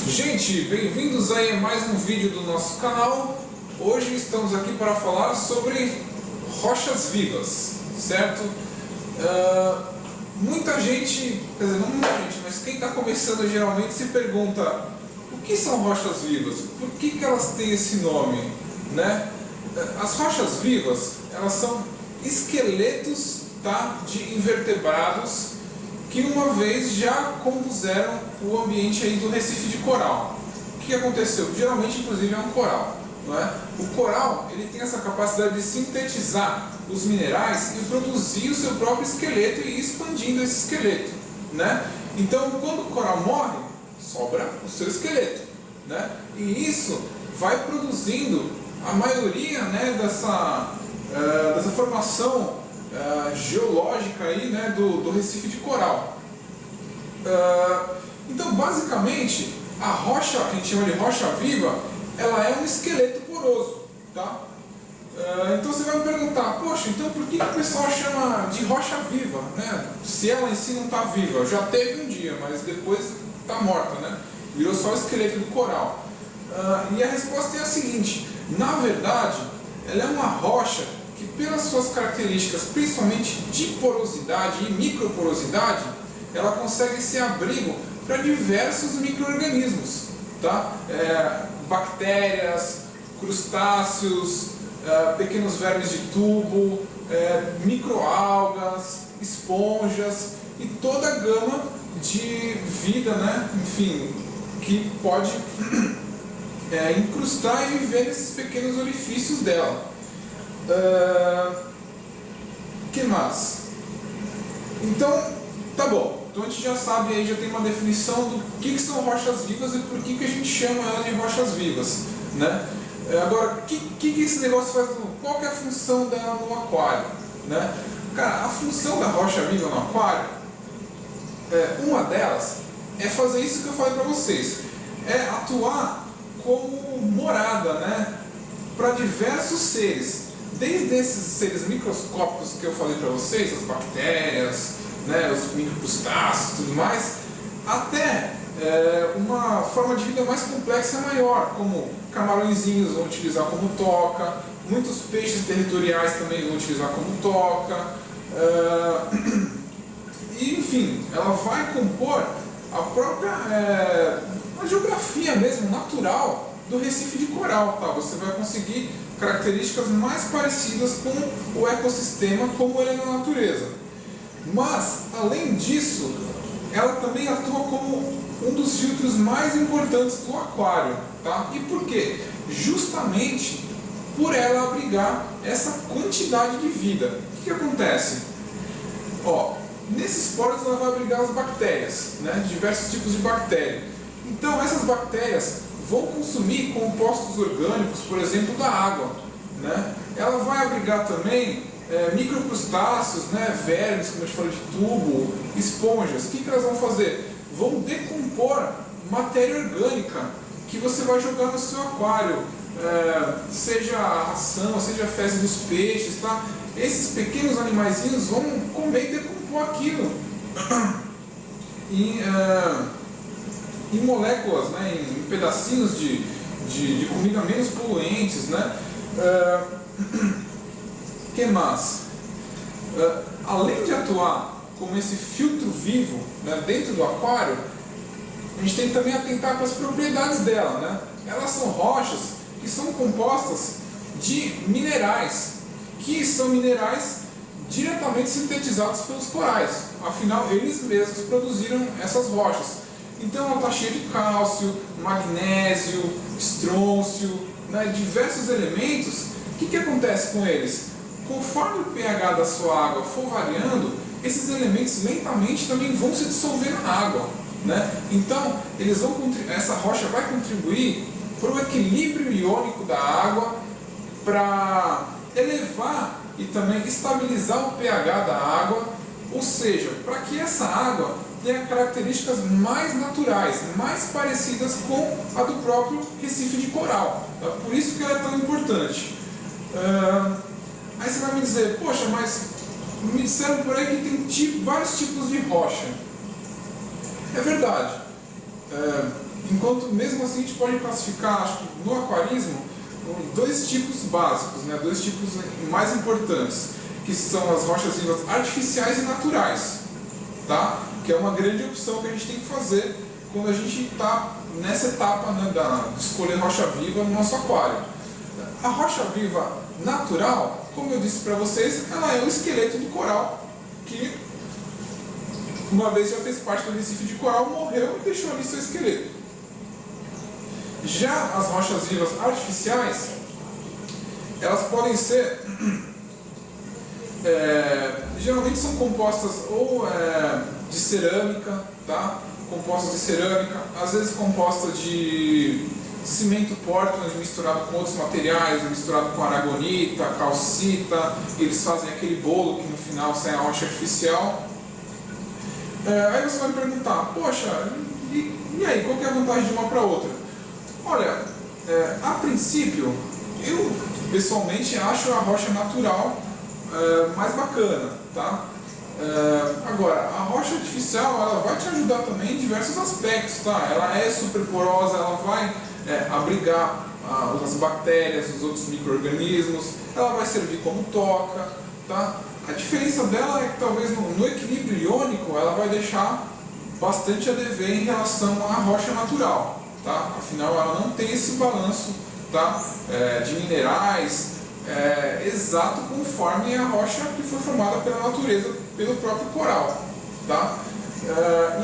Gente, bem-vindos aí a mais um vídeo do nosso canal. Hoje estamos aqui para falar sobre rochas vivas, certo? Muita gente, quer dizer, não muita gente, mas quem está começando geralmente se pergunta: o que são rochas vivas? Por que elas têm esse nome, né? As rochas vivas, elas são esqueletos, tá, de invertebrados que uma vez já compuseram o ambiente aí do Recife de coral. O que aconteceu? Geralmente, inclusive, é um coral, não é? O coral, ele tem essa capacidade de sintetizar os minerais e produzir o seu próprio esqueleto e ir expandindo esse esqueleto, né? Então, quando o coral morre, sobra o seu esqueleto, né? E isso vai produzindo a maioria, né, dessa formação geológica aí, né, do Recife de coral. Então, basicamente, a rocha, que a gente chama de rocha viva, ela é um esqueleto poroso, tá? Então você vai me perguntar: poxa, então por que o pessoal chama de rocha viva, né? Se ela em si não está viva, já teve um dia, mas depois está morta, né? Virou só o esqueleto do coral. E a resposta é a seguinte: na verdade, ela é uma rocha que, pelas suas características, principalmente de porosidade e microporosidade, ela consegue ser abrigo para diversos micro-organismos, tá? Bactérias, crustáceos, pequenos vermes de tubo, microalgas, esponjas e toda a gama de vida, né? Enfim, que pode incrustar e viver nesses pequenos orifícios dela. Que mais? Então, tá bom. Então a gente já sabe, aí já tem uma definição do que são rochas vivas e por que a gente chama ela de rochas vivas, né? Agora, o que esse negócio faz? Qual que é a função dela no aquário, né? Cara, a função da rocha viva no aquário, uma delas é fazer isso que eu falei para vocês, é atuar como morada, né, para diversos seres, desde esses seres microscópicos que eu falei para vocês, as bactérias, né, os microcrustáceos e tudo mais, até uma forma de vida mais complexa e maior, como camarõezinhos vão utilizar como toca, muitos peixes territoriais também vão utilizar como toca, e enfim, ela vai compor a própria a geografia mesmo, natural do Recife de coral, tá? Você vai conseguir características mais parecidas com o ecossistema como ele é na natureza. Mas, além disso, ela também atua como um dos filtros mais importantes do aquário, tá? E por quê? Justamente por ela abrigar essa quantidade de vida. O que acontece? Ó, nesses poros ela vai abrigar as bactérias, né? Diversos tipos de bactérias. Então essas bactérias vão consumir compostos orgânicos, por exemplo, da água, né? Ela vai abrigar também microcrustáceos, né? Vermes, como a gente falou, de tubo, esponjas. O que elas vão fazer? Vão decompor matéria orgânica que você vai jogar no seu aquário, seja a ração, seja a fezes dos peixes, tá? Esses pequenos animaizinhos vão comer e decompor aquilo em moléculas, né, em pedacinhos de comida menos poluentes, né? Que mais? Além de atuar como esse filtro vivo, né, dentro do aquário, a gente tem que também atentar para as propriedades dela, né? Elas são rochas que são compostas de minerais, que são minerais diretamente sintetizados pelos corais. Afinal, eles mesmos produziram essas rochas. Então ela está cheia de cálcio, magnésio, estrôncio, né, diversos elementos. O que acontece com eles? Conforme o pH da sua água for variando, esses elementos lentamente também vão se dissolver na água, né? Então essa rocha vai contribuir para o equilíbrio iônico da água, para elevar e também estabilizar o pH da água, ou seja, para que essa água tenha características mais naturais, mais parecidas com a do próprio Recife de coral. Tá? Por isso que ela é tão importante. Aí você vai me dizer: poxa, mas me disseram por aí que tem vários tipos de rocha. É verdade. Enquanto mesmo assim a gente pode classificar, acho que no aquarismo, dois tipos básicos, né? Dois tipos mais importantes, que são as rochas vivas artificiais e naturais, tá? Que é uma grande opção que a gente tem que fazer quando a gente está nessa etapa, né, de escolher rocha viva no nosso aquário. A rocha viva natural, como eu disse para vocês, ela é o esqueleto do coral, que uma vez já fez parte do recife de coral, morreu e deixou ali seu esqueleto. Já as rochas vivas artificiais, elas podem ser, geralmente são compostas ou de cerâmica, tá? Compostas de cerâmica, às vezes compostas de cimento Portland misturado com outros materiais, misturado com aragonita, calcita, eles fazem aquele bolo que no final sai a rocha artificial. Aí você vai me perguntar, poxa, e aí, qual que é a vantagem de uma para outra? Olha, a princípio, eu pessoalmente acho a rocha natural mais bacana, tá? Agora, a rocha artificial ela vai te ajudar também em diversos aspectos, tá? Ela é super porosa, ela vai abrigar as bactérias, os outros micro-organismos, ela vai servir como toca, tá? A diferença dela é que talvez no equilíbrio iônico ela vai deixar bastante a dever em relação à rocha natural, tá? Afinal, ela não tem esse balanço, tá? De minerais exato conforme a rocha que foi formada pela natureza, pelo próprio coral, tá?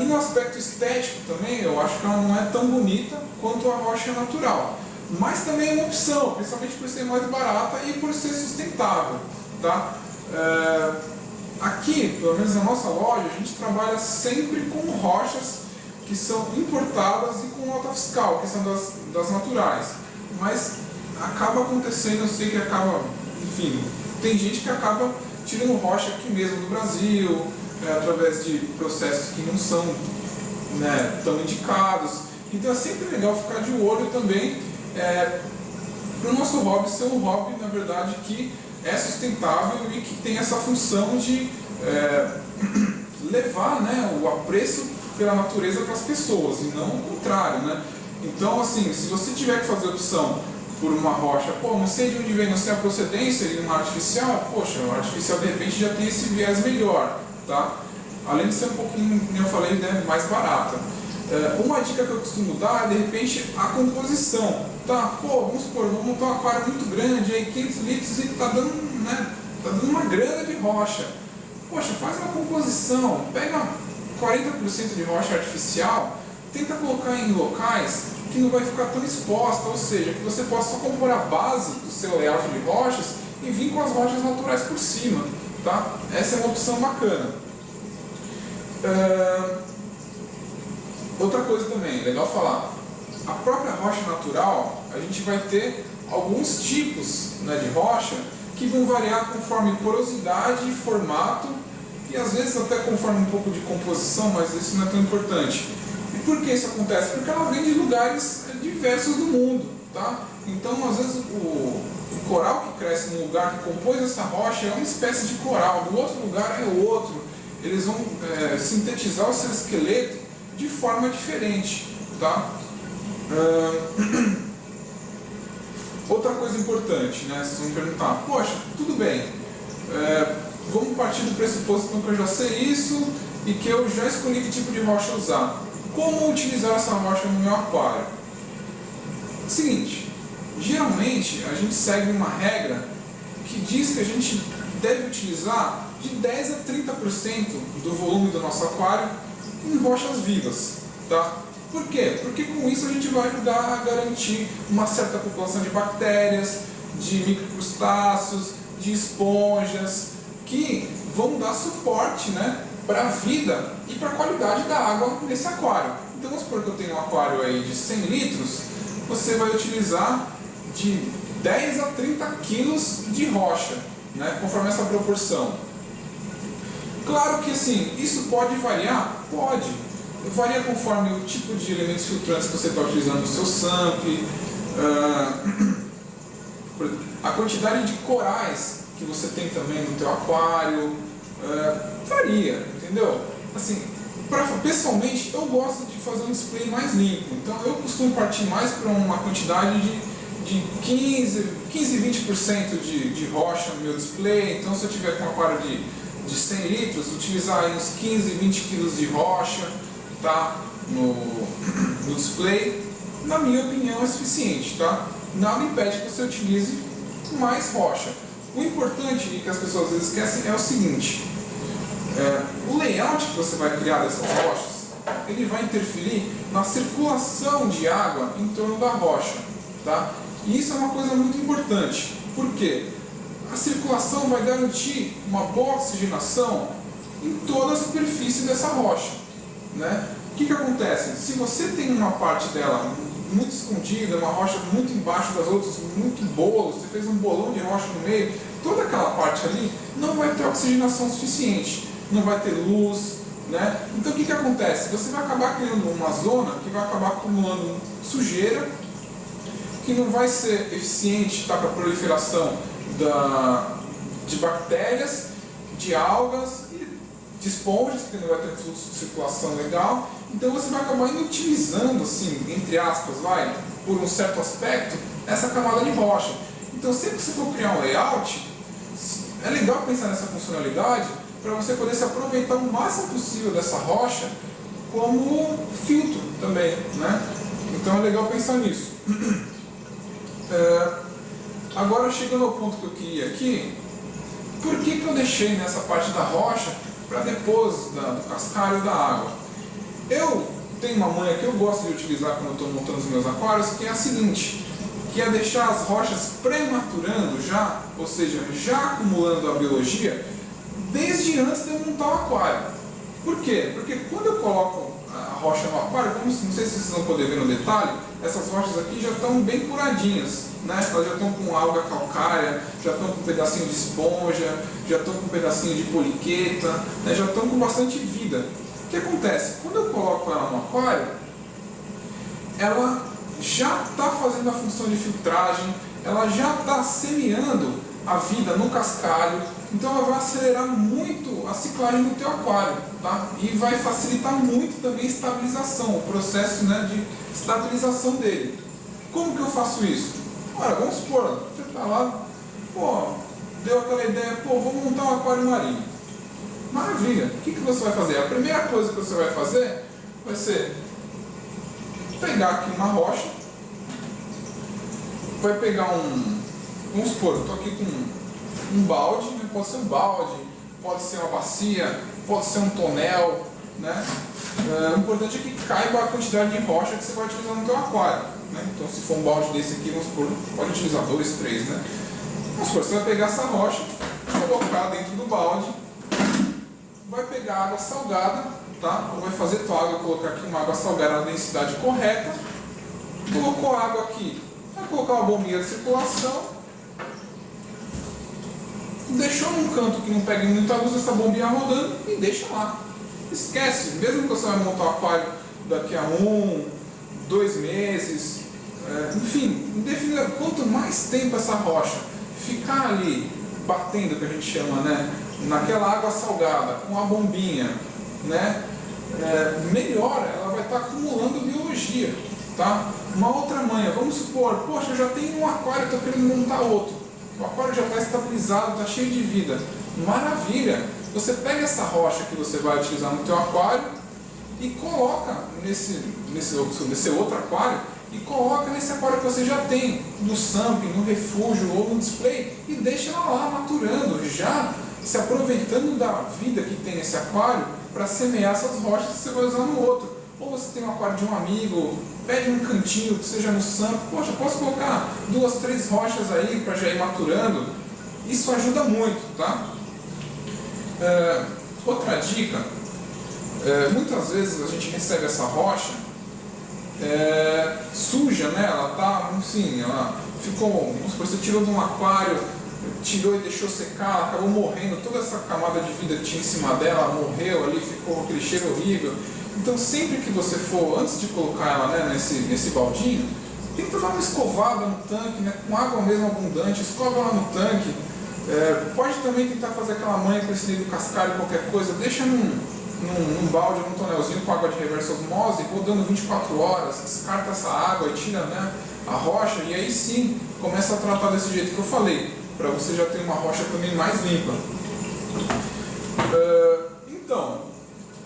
E no aspecto estético também, eu acho que ela não é tão bonita quanto a rocha natural, mas também é uma opção, principalmente por ser mais barata e por ser sustentável, tá? Aqui, pelo menos na nossa loja, a gente trabalha sempre com rochas que são importadas e com nota fiscal, que são das naturais, mas acaba acontecendo, eu sei que acaba, enfim, tem gente que acaba tirando rocha aqui mesmo do Brasil, através de processos que não são, né, tão indicados. Então é sempre legal ficar de olho também para o nosso hobby ser um hobby, na verdade, que é sustentável e que tem essa função de levar, né, o apreço pela natureza para as pessoas, e não o contrário, né? Então, assim, se você tiver que fazer opção por uma rocha, não sei de onde vem, não sei a procedência de uma artificial, poxa, a artificial de repente já tem esse viés melhor, tá? Além de ser um pouquinho, como eu falei, né, mais barata. Uma dica que eu costumo dar é, de repente, a composição, tá? Vamos supor, vamos montar um aquário muito grande, aí 500 litros e tá dando, né, tá dando uma grana de rocha. Poxa, faz uma composição, pega 40% de rocha artificial, tenta colocar em locais que não vai ficar tão exposta, ou seja, que você possa só compor a base do seu layout de rochas e vir com as rochas naturais por cima, tá? Essa é uma opção bacana. Outra coisa também, legal falar, a própria rocha natural, a gente vai ter alguns tipos, né, de rocha que vão variar conforme porosidade, formato e às vezes até conforme um pouco de composição, mas isso não é tão importante. E por que isso acontece? Porque ela vem de lugares diversos do mundo, tá? Então, às vezes, o coral que cresce num lugar que compôs essa rocha é uma espécie de coral, no outro lugar é outro. Eles vão sintetizar o seu esqueleto de forma diferente, tá? Outra coisa importante, né? Vocês vão me perguntar, poxa, tudo bem, vamos partir do pressuposto que eu já sei isso e que eu já escolhi que tipo de rocha usar. Como utilizar essa rocha no meu aquário? Seguinte, geralmente a gente segue uma regra que diz que a gente deve utilizar de 10 a 30% do volume do nosso aquário em rochas vivas, tá? Por quê? Porque com isso a gente vai ajudar a garantir uma certa população de bactérias, de microcrustáceos, de esponjas, que vão dar suporte, né, para a vida e para a qualidade da água nesse aquário. Então vamos supor que eu tenho um aquário aí de 100 litros, você vai utilizar de 10 a 30 quilos de rocha, né, conforme essa proporção. Claro que assim, isso pode variar? Pode. Varia conforme o tipo de elementos filtrantes que você está utilizando no seu sample, a quantidade de corais que você tem também no teu aquário, varia, entendeu? Assim, Pessoalmente, eu gosto de fazer um display mais limpo, então eu costumo partir mais para uma quantidade de 15, 20% de rocha no meu display. Então, se eu tiver com um aquário de 100 litros, utilizar aí uns 15, 20 quilos de rocha, tá, no display, na minha opinião, é suficiente. Tá? Nada impede que você utilize mais rocha. O importante e que as pessoas às vezes esquecem é o seguinte: o layout que você vai criar dessas rochas, ele vai interferir na circulação de água em torno da rocha. Tá? E isso é uma coisa muito importante. Por quê? A circulação vai garantir uma boa oxigenação em toda a superfície dessa rocha. Né? O que acontece? Se você tem uma parte dela muito escondida, uma rocha muito embaixo das outras, muito bolo, você fez um bolão de rocha no meio, toda aquela parte ali não vai ter oxigenação suficiente, não vai ter luz. Né? Então o que acontece? Você vai acabar criando uma zona que vai acabar acumulando sujeira, que não vai ser eficiente, tá, para a proliferação de bactérias, de algas e de esponjas, que não vai ter fluxo de circulação legal. Então você vai acabar inutilizando, assim, entre aspas, por um certo aspecto, essa camada de rocha. Então sempre que você for criar um layout, é legal pensar nessa funcionalidade para você poder se aproveitar o máximo possível dessa rocha como filtro também. Né? Então é legal pensar nisso. Agora, chegando ao ponto que eu queria aqui, por que eu deixei nessa parte da rocha para depois do cascalho da água? Eu tenho uma manha que eu gosto de utilizar quando eu estou montando os meus aquários, que é a seguinte, que é deixar as rochas prematurando já, ou seja, já acumulando a biologia, desde antes de eu montar o aquário. Por quê? Porque quando eu coloco a rocha no aquário, como, não sei se vocês vão poder ver no detalhe, essas rochas aqui já estão bem curadinhas, né? Elas já estão com alga calcária, já estão com um pedacinho de esponja, já estão com um pedacinho de poliqueta, né? Já estão com bastante vida. O que acontece? Quando eu coloco ela no aquário, ela já está fazendo a função de filtragem, ela já está semeando a vida no cascalho, então ela vai acelerar muito a ciclagem do teu aquário, tá? E vai facilitar muito também a estabilização, o processo, né, de estabilização dele. Como que eu faço isso? Ora, vamos supor, você está lá, deu aquela ideia, vou montar um aquário marinho. Maravilha! O que você vai fazer? A primeira coisa que você vai fazer vai ser pegar aqui uma rocha, vai pegar vamos supor, eu estou aqui com um balde, né? Pode ser um balde, pode ser uma bacia, pode ser um tonel, né? O importante é que caiba a quantidade de rocha que você vai utilizar no teu aquário, né? Então, se for um balde desse aqui, vamos supor, pode utilizar 2, 3, né? Vamos supor, você vai pegar essa rocha, colocar dentro do balde, vai pegar água salgada, tá? Ou vai fazer tua água, colocar aqui uma água salgada na densidade correta, colocou a água aqui, vai colocar uma bombinha de circulação, deixou num canto que não pegue muita luz essa bombinha rodando e deixa lá. Esquece, mesmo que você vai montar o aquário daqui a 1, 2 meses, enfim, quanto mais tempo essa rocha ficar ali batendo, que a gente chama, né, naquela água salgada, com a bombinha, né, melhor ela vai estar acumulando biologia. Tá? Uma outra manha, vamos supor, poxa, eu já tenho um aquário, estou querendo montar outro. O aquário já está estabilizado, está cheio de vida. Maravilha! Você pega essa rocha que você vai utilizar no teu aquário e coloca nesse outro aquário e coloca nesse aquário que você já tem, no sampling, no refúgio ou no display, e deixa ela lá maturando, já se aproveitando da vida que tem nesse aquário para semear essas rochas que você vai usar no outro. Ou você tem um aquário de um amigo, pede um cantinho que seja no sampling, poxa, posso colocar 2, 3 rochas aí para já ir maturando? Isso ajuda muito, tá? Outra dica, muitas vezes a gente recebe essa rocha suja, né? Ela tá, enfim, ela ficou, vamos supor, você tirou de um aquário, tirou e deixou secar, ela acabou morrendo, toda essa camada de vida que tinha em cima dela morreu ali, ficou aquele cheiro horrível. Então sempre que você for, antes de colocar ela, né, nesse baldinho, tenta dar uma escovada no tanque, né, com água mesmo abundante, escova ela no tanque. Pode também tentar fazer aquela manha com esse do cascalho, qualquer coisa, deixa num balde, num tonelzinho com água de reversa osmose, rodando 24 horas, descarta essa água e tira, né, a rocha, e aí sim começa a tratar desse jeito que eu falei, para você já ter uma rocha também mais limpa. Então,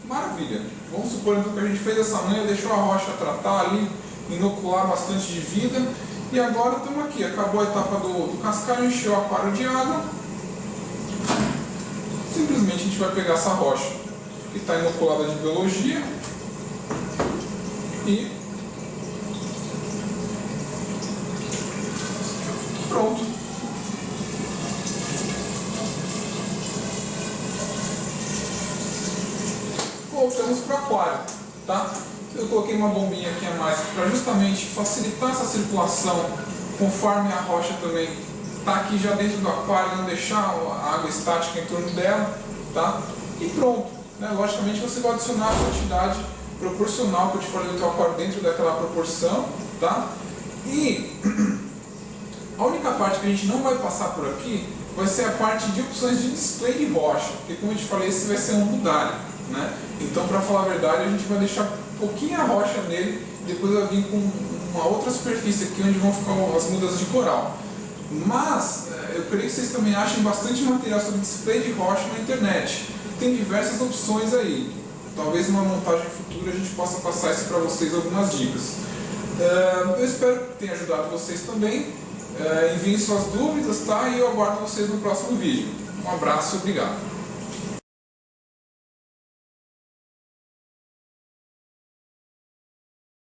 maravilha. Vamos supor então que a gente fez essa manha, deixou a rocha tratar ali, inocular bastante de vida, e agora estamos aqui, acabou a etapa do cascalho, encheu o aquário de água. Simplesmente a gente vai pegar essa rocha que está inoculada de biologia e pronto. Voltamos para o aquário, tá? Eu coloquei uma bombinha aqui a mais para justamente facilitar essa circulação, conforme a rocha também está aqui já dentro do aquário, não deixar a água estática em torno dela, tá? E pronto, né? Logicamente você vai adicionar a quantidade proporcional que eu te falei do teu aquário dentro daquela proporção, tá? E a única parte que a gente não vai passar por aqui vai ser a parte de opções de display de rocha, porque como eu te falei, esse vai ser um mudário, né? Então, para falar a verdade, a gente vai deixar pouquinho a rocha nele, depois vai vir com uma outra superfície aqui onde vão ficar as mudas de coral. Mas eu creio que vocês também achem bastante material sobre display de rocha na internet. Tem diversas opções aí. Talvez numa montagem futura a gente possa passar isso para vocês, algumas dicas. Eu espero que tenha ajudado vocês também. Enviem suas dúvidas, tá? E eu aguardo vocês no próximo vídeo. Um abraço e obrigado.